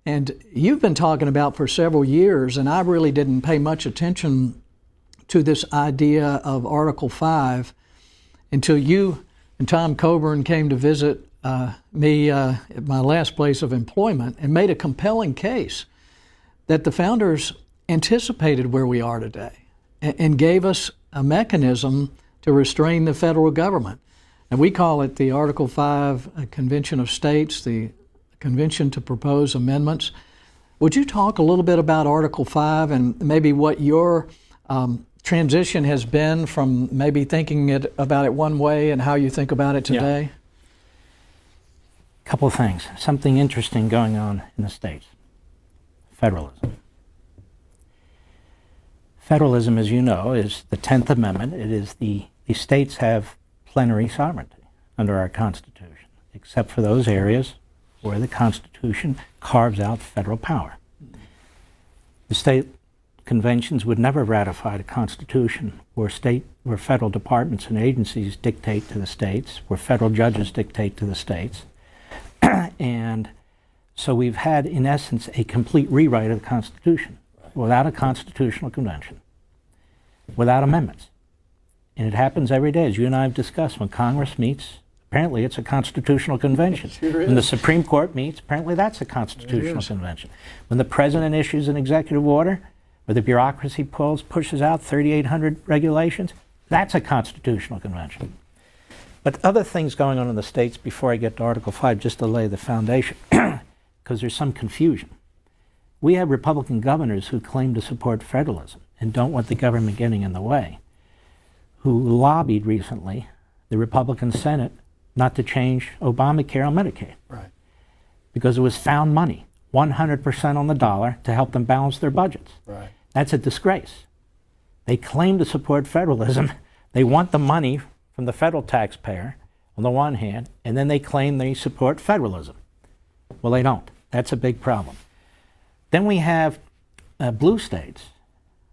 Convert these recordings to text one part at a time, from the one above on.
And you've been talking about for several years, and I really didn't pay much attention to this idea of Article 5 until you and Tom Coburn came to visit me at my last place of employment and made a compelling case that the founders anticipated where we are today and gave us a mechanism to restrain the federal government. And we call it the Article 5 Convention of States, the Convention to Propose Amendments. Would you talk a little bit about Article 5 and maybe what your transition has been from maybe thinking about it one way and how you think about it today? Yeah. Couple of things. Something interesting going on in the states. Federalism. Federalism, as you know, is the 10th Amendment. It is the states have plenary sovereignty under our Constitution, except for those areas where the Constitution carves out federal power. The state conventions would never ratify the Constitution where federal departments and agencies dictate to the states, where federal judges dictate to the states. And so we've had, in essence, a complete rewrite of the Constitution without a constitutional convention, without amendments. And it happens every day, as you and I have discussed. When Congress meets, apparently it's a constitutional convention. Sure is. When the Supreme Court meets, apparently that's a constitutional convention. When the President issues an executive order, or the bureaucracy pushes out 3,800 regulations, that's a constitutional convention. But other things going on in the states before I get to Article 5, just to lay the foundation, because there's some confusion. We have Republican governors who claim to support federalism and don't want the government getting in the way, who lobbied recently the Republican Senate not to change Obamacare on Medicaid. Right. Because it was found money, 100% on the dollar, to help them balance their budgets. Right. That's a disgrace. They claim to support federalism. They want the money from the federal taxpayer on the one hand, and then they claim they support federalism. Well, they don't. That's a big problem. Then we have blue states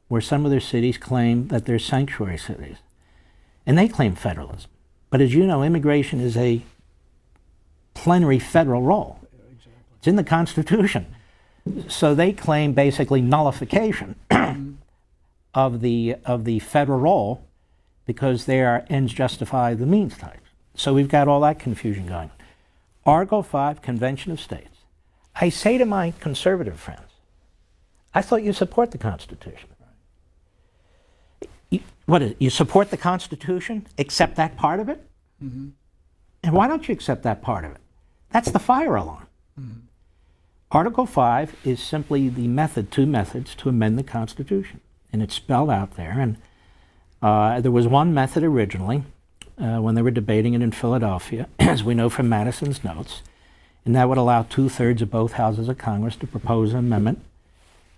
where some of their cities claim that they're sanctuary cities, and they claim federalism. But as you know, immigration is a plenary federal role. Exactly. It's in the Constitution. So they claim basically nullification of the federal role because they are ends justify the means types. So we've got all that confusion going. Article 5, Convention of States. I say to my conservative friends, I thought you support the Constitution. You support the Constitution, accept that part of it? Mm-hmm. And why don't you accept that part of it? That's the fire alarm. Mm-hmm. Article 5 is simply the two methods to amend the Constitution. And it's spelled out there. And there was one method originally when they were debating it in Philadelphia, as we know from Madison's notes, and that would allow 2/3 of both houses of Congress to propose an amendment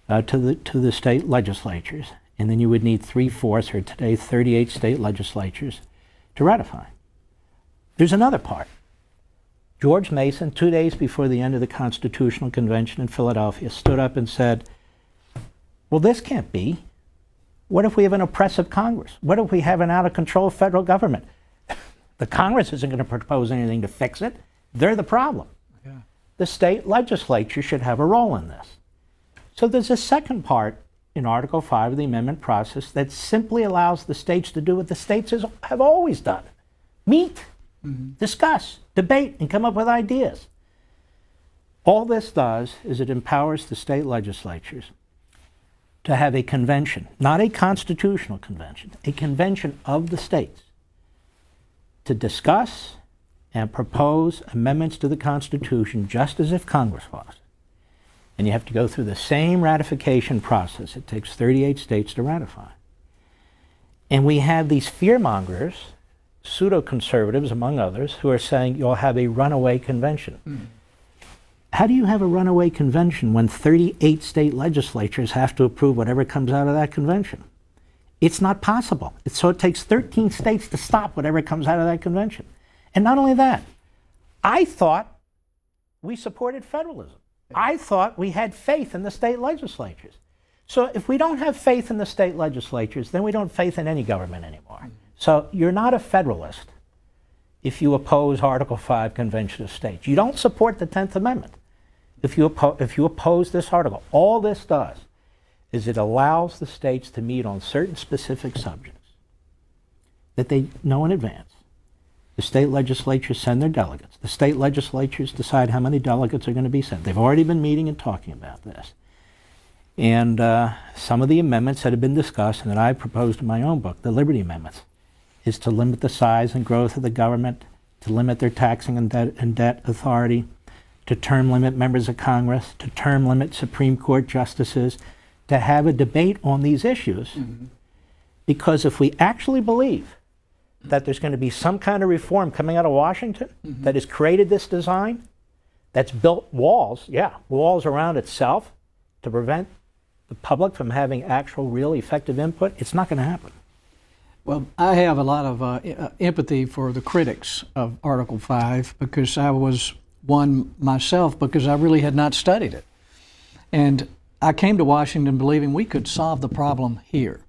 to the state legislatures. And then you would need 3/4, or today 38 state legislatures, to ratify. There's another part. George Mason, 2 days before the end of the Constitutional Convention in Philadelphia, stood up and said, well, this can't be. What if we have an oppressive Congress? What if we have an out-of-control federal government? The Congress isn't going to propose anything to fix it. They're the problem. Yeah. The state legislature should have a role in this. So there's a second part in Article 5 of the amendment process that simply allows the states to do what the states have always done. Meet, discuss, debate, and come up with ideas. All this does is it empowers the state legislatures to have a convention, not a constitutional convention, a convention of the states, to discuss and propose amendments to the Constitution just as if Congress was. And you have to go through the same ratification process. It takes 38 states to ratify. And we have these fearmongers, pseudo-conservatives among others, who are saying you'll have a runaway convention. Mm. How do you have a runaway convention when 38 state legislatures have to approve whatever comes out of that convention? It's not possible. So it takes 13 states to stop whatever comes out of that convention. And not only that, I thought we supported federalism. I thought we had faith in the state legislatures. So if we don't have faith in the state legislatures, then we don't have faith in any government anymore. So you're not a federalist if you oppose Article 5 Convention of States. You don't support the 10th Amendment. if you oppose this article. All this does is it allows the states to meet on certain specific subjects that they know in advance. The state legislatures send their delegates. The state legislatures decide how many delegates are going to be sent. They've already been meeting and talking about this. And some of the amendments that have been discussed and that I proposed in my own book, the Liberty Amendments, is to limit the size and growth of the government, to limit their taxing and debt authority, to term limit members of Congress, to term limit Supreme Court justices, to have a debate on these issues. Mm-hmm. Because if we actually believe that there's going to be some kind of reform coming out of Washington mm-hmm. that has created this design, that's built walls around itself to prevent the public from having actual, real, effective input, it's not going to happen. Well, I have a lot of empathy for the critics of Article 5 because I was one myself because I really had not studied it. And I came to Washington believing we could solve the problem here.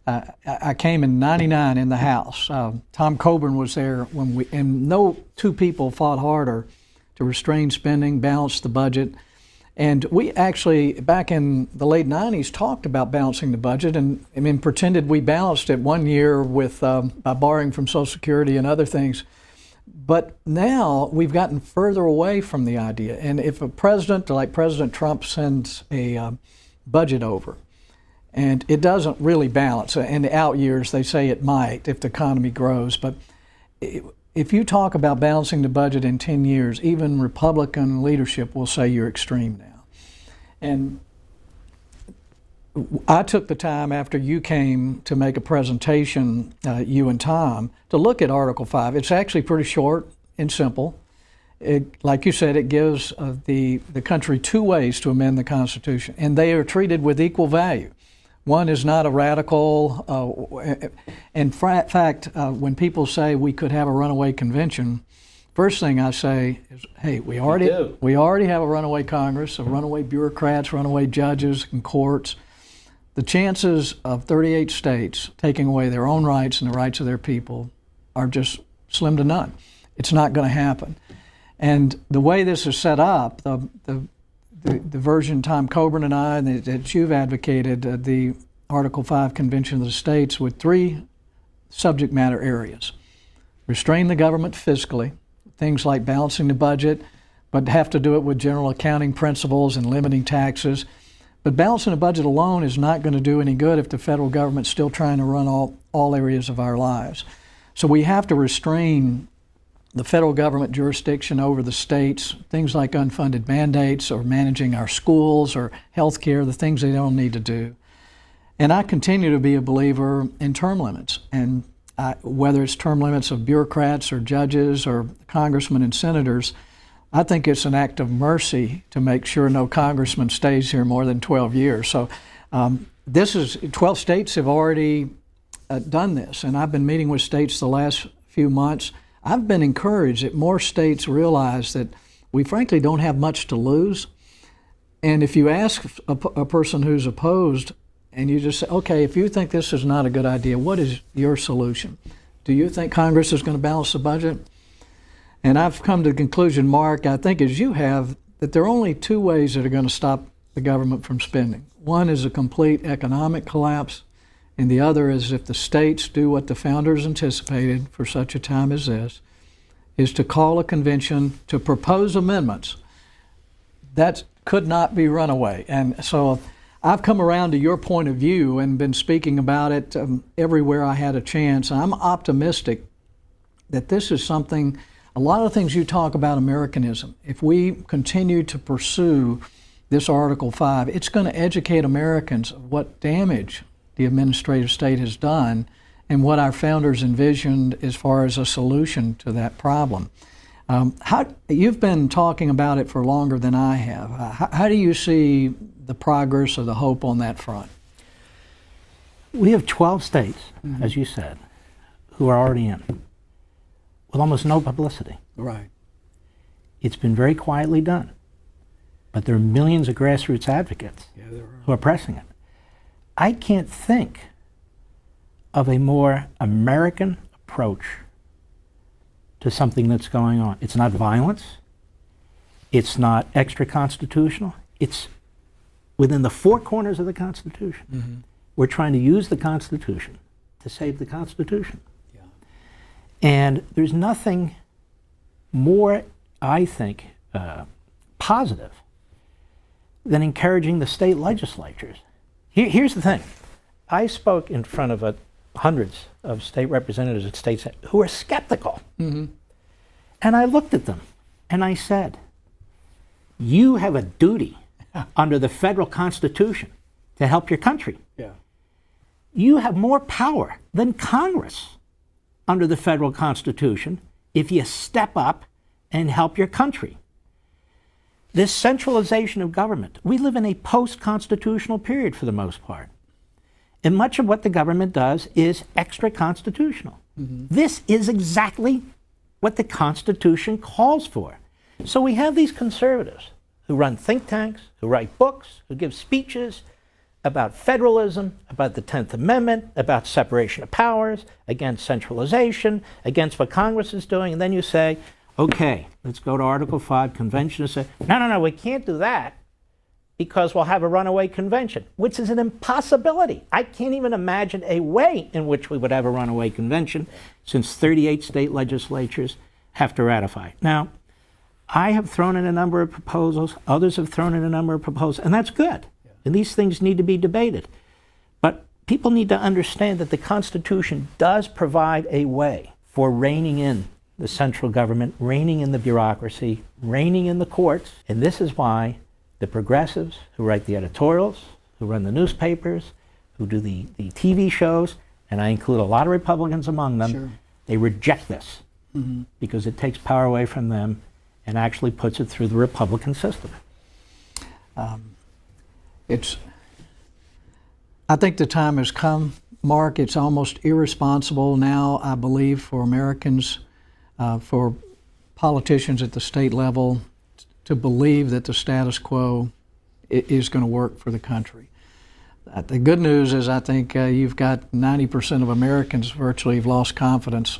I came in '99 in the House. Tom Coburn was there and no two people fought harder to restrain spending, balance the budget. And we actually, back in the late '90s, talked about balancing the budget and pretended we balanced it one year with by borrowing from Social Security and other things. But now we've gotten further away from the idea. And if a president, like President Trump, sends a budget over, and it doesn't really balance. In the out years, they say it might if the economy grows. But if you talk about balancing the budget in 10 years, even Republican leadership will say you're extreme now. And I took the time after you came to make a presentation, you and Tom, to look at Article 5. It's actually pretty short and simple. Like you said, it gives the country two ways to amend the Constitution, and they are treated with equal value. One is not a radical. In fact, when people say we could have a runaway convention, first thing I say is, hey, we already have a runaway Congress, runaway bureaucrats, runaway judges and courts. The chances of 38 states taking away their own rights and the rights of their people are just slim to none. It's not going to happen. And the way this is set up, the version Tom Coburn and I, that you've advocated, the Article 5 Convention of the States, with three subject matter areas. Restrain the government fiscally, things like balancing the budget, but have to do it with general accounting principles and limiting taxes. But balancing the budget alone is not going to do any good if the federal government's still trying to run all areas of our lives. So we have to restrain the federal government jurisdiction over the states, things like unfunded mandates or managing our schools or health care, the things they don't need to do. And I continue to be a believer in term limits. And whether it's term limits of bureaucrats or judges or congressmen and senators, I think it's an act of mercy to make sure no congressman stays here more than 12 years. So 12 states have already done this. And I've been meeting with states the last few months. I've been encouraged that more states realize that we frankly don't have much to lose. And if you ask a person who's opposed and you just say, okay, if you think this is not a good idea, what is your solution? Do you think Congress is going to balance the budget? And I've come to the conclusion, Mark, I think as you have, that there are only two ways that are going to stop the government from spending. One is a complete economic collapse, and the other is if the states do what the founders anticipated for such a time as this, is to call a convention to propose amendments. That could not be runaway. And so I've come around to your point of view and been speaking about it everywhere I had a chance. I'm optimistic that this is something, a lot of things you talk about Americanism, if we continue to pursue this Article 5, it's going to educate Americans of what damage the administrative state has done and what our founders envisioned as far as a solution to that problem. You've been talking about it for longer than I have. How do you see the progress or the hope on that front? We have 12 states, as you said, who are already in, with almost no publicity. Right. It's been very quietly done, but there are millions of grassroots advocates who are pressing it. I can't think of a more American approach to something that's going on. It's not violence. It's not extra-constitutional. It's within the four corners of the Constitution. Mm-hmm. We're trying to use the Constitution to save the Constitution. Yeah. And there's nothing more, I think, positive than encouraging the state legislatures. Here's the thing. I spoke in front of hundreds of state representatives at states who are skeptical. Mm-hmm. And I looked at them and I said, you have a duty under the federal Constitution to help your country. Yeah. You have more power than Congress under the federal Constitution if you step up and help your country. This centralization of government, we live in a post-constitutional period for the most part. And much of what the government does is extra-constitutional. Mm-hmm. This is exactly what the Constitution calls for. So we have these conservatives who run think tanks, who write books, who give speeches about federalism, about the 10th Amendment, about separation of powers, against centralization, against what Congress is doing, and then you say, okay, let's go to Article 5, convention, and say, no, we can't do that because we'll have a runaway convention, which is an impossibility. I can't even imagine a way in which we would have a runaway convention since 38 state legislatures have to ratify. Now, I have thrown in a number of proposals, others have thrown in a number of proposals, and that's good. And these things need to be debated. But people need to understand that the Constitution does provide a way for reining in the central government, reining in the bureaucracy, reining in the courts. And this is why the progressives who write the editorials, who run the newspapers, who do the TV shows, and I include a lot of Republicans among them, sure, they reject this because it takes power away from them and actually puts it through the Republican system. I think the time has come, Mark. It's almost irresponsible now, I believe, for Americans, for politicians at the state level, to believe that the status quo is going to work for the country. The good news is I think you've got 90% of Americans virtually have lost confidence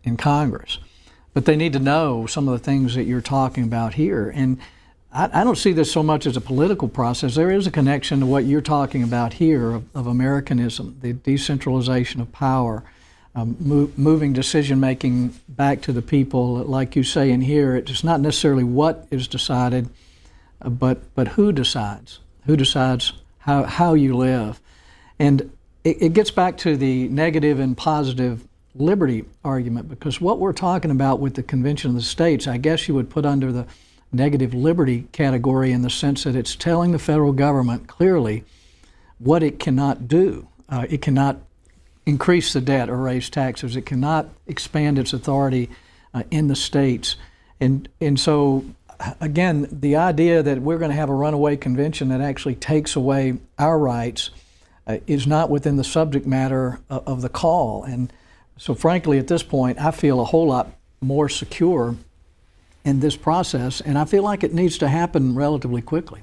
in Congress. But they need to know some of the things that you're talking about here. And I don't see this so much as a political process. There is a connection to what you're talking about here of Americanism, the decentralization of power, moving decision-making back to the people. Like you say in here, it's not necessarily what is decided, but who decides how you live. And it gets back to the negative and positive liberty argument, because what we're talking about with the Convention of the States, I guess you would put under the negative liberty category in the sense that it's telling the federal government clearly what it cannot do. It cannot increase the debt or raise taxes. It cannot expand its authority in the states. And so, again, the idea that we're going to have a runaway convention that actually takes away our rights is not within the subject matter of the call. And so, frankly, at this point, I feel a whole lot more secure in this process, and I feel like it needs to happen relatively quickly.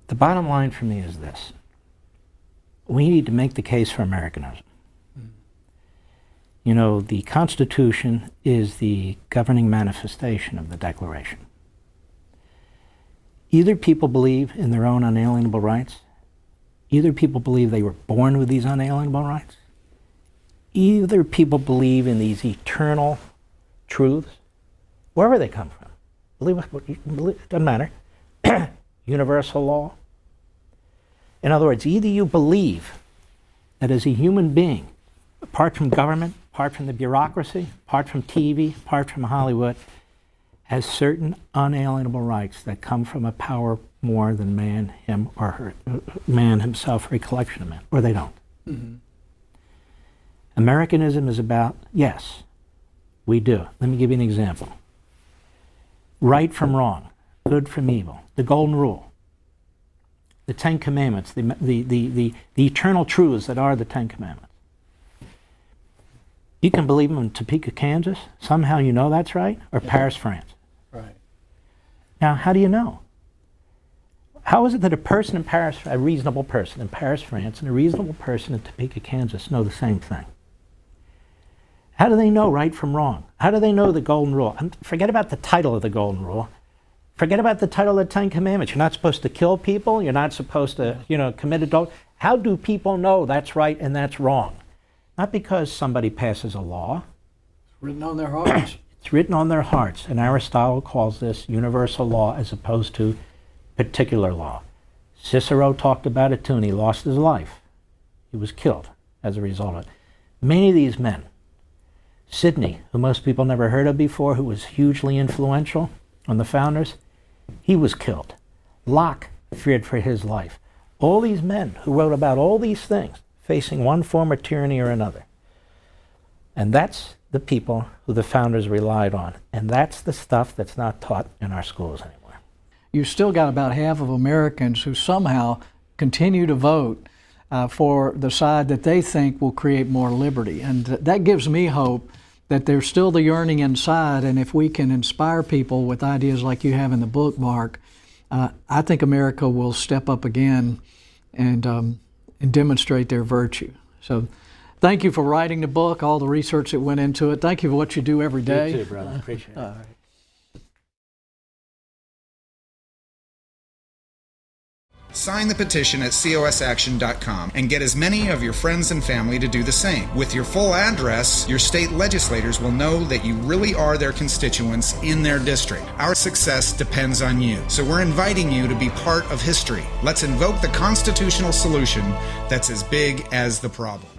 The bottom line for me is this. We need to make the case for Americanism. You know, the Constitution is the governing manifestation of the Declaration. Either people believe in their own unalienable rights, either people believe they were born with these unalienable rights, either people believe in these eternal truths, wherever they come from. It doesn't matter. Universal law. In other words, either you believe that as a human being, apart from government, apart from the bureaucracy, apart from TV, apart from Hollywood, has certain unalienable rights that come from a power more than man, him, or her, man himself, or a collection of men, or they don't. Mm-hmm. Americanism is about, yes, we do. Let me give you an example. Right from wrong, good from evil, the golden rule, the 10 commandments, the eternal truths that are the 10 commandments. You can believe them in Topeka, Kansas. Somehow you know that's right, or Paris, France. Right. Now, how do you know? How is it that a person in Paris, a reasonable person in Paris, France, and a reasonable person in Topeka, Kansas know the same thing? How do they know right from wrong? How do they know the golden rule? And forget about the title of the golden rule. Forget about the title of the Ten Commandments. You're not supposed to kill people. You're not supposed to, commit adultery. How do people know that's right and that's wrong? Not because somebody passes a law. It's written on their hearts. It's written on their hearts. And Aristotle calls this universal law as opposed to particular law. Cicero talked about it too, and he lost his life. He was killed as a result of it. Many of these men, Sidney, who most people never heard of before, who was hugely influential on the founders, he was killed. Locke feared for his life. All these men who wrote about all these things, facing one form of tyranny or another. And that's the people who the founders relied on. And that's the stuff that's not taught in our schools anymore. You've still got about half of Americans who somehow continue to vote for the side that they think will create more liberty. And that gives me hope that there's still the yearning inside, and if we can inspire people with ideas like you have in the book, Mark, I think America will step up again and demonstrate their virtue. So thank you for writing the book, all the research that went into it. Thank you for what you do every day. You too, brother. Appreciate it. Sign the petition at cosaction.com and get as many of your friends and family to do the same. With your full address, your state legislators will know that you really are their constituents in their district. Our success depends on you, so we're inviting you to be part of history. Let's invoke the constitutional solution that's as big as the problem.